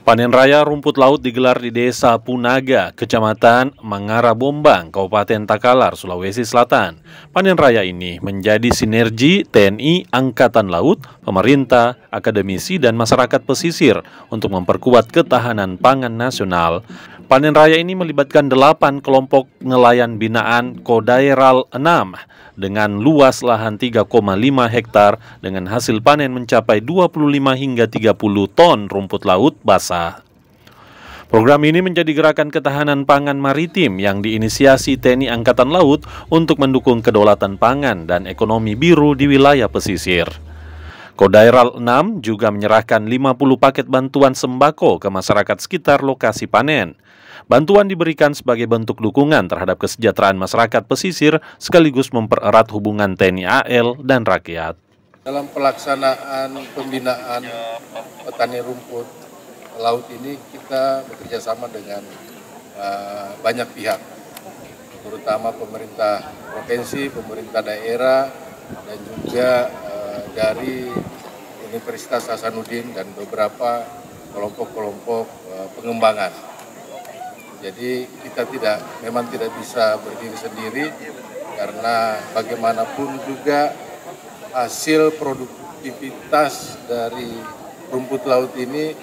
Panen raya rumput laut digelar di Desa Punaga, Kecamatan Mangarabombang, Kabupaten Takalar, Sulawesi Selatan. Panen raya ini menjadi sinergi TNI, Angkatan Laut, pemerintah, akademisi, dan masyarakat pesisir untuk memperkuat ketahanan pangan nasional. Panen raya ini melibatkan 8 kelompok nelayan binaan Kodairal 6 dengan luas lahan 3,5 hektar dengan hasil panen mencapai 25 hingga 30 ton rumput laut basah. Program ini menjadi gerakan ketahanan pangan maritim yang diinisiasi TNI Angkatan Laut untuk mendukung kedaulatan pangan dan ekonomi biru di wilayah pesisir. Kodairal 6 juga menyerahkan 50 paket bantuan sembako ke masyarakat sekitar lokasi panen. Bantuan diberikan sebagai bentuk dukungan terhadap kesejahteraan masyarakat pesisir sekaligus mempererat hubungan TNI AL dan rakyat. Dalam pelaksanaan pembinaan petani rumput laut ini kita bekerja sama dengan banyak pihak, terutama pemerintah provinsi, pemerintah daerah, dan juga dari Universitas Hasanuddin dan beberapa kelompok-kelompok pengembangan. Jadi kita memang tidak bisa berdiri sendiri karena bagaimanapun juga hasil produktivitas dari rumput laut ini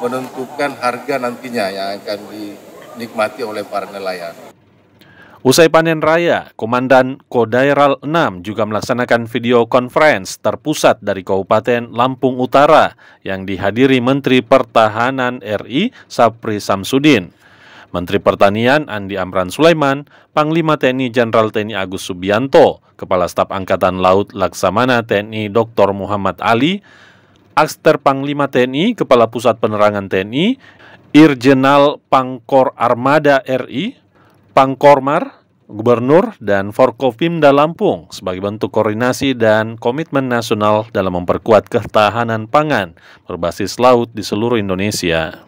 menentukan harga nantinya yang akan dinikmati oleh para nelayan. Usai panen raya, Komandan Kodairal 6 juga melaksanakan video conference terpusat dari Kabupaten Lampung Utara yang dihadiri Menteri Pertahanan RI Sapri Samsudin, Menteri Pertanian Andi Amran Sulaiman, Panglima TNI Jenderal TNI Agus Subianto, Kepala Staf Angkatan Laut Laksamana TNI Dr. Muhammad Ali, Akster Panglima TNI, Kepala Pusat Penerangan TNI, Irjenal Pangkor Armada RI, Pangkormar, Gubernur, dan Forkopimda Lampung sebagai bentuk koordinasi dan komitmen nasional dalam memperkuat ketahanan pangan berbasis laut di seluruh Indonesia.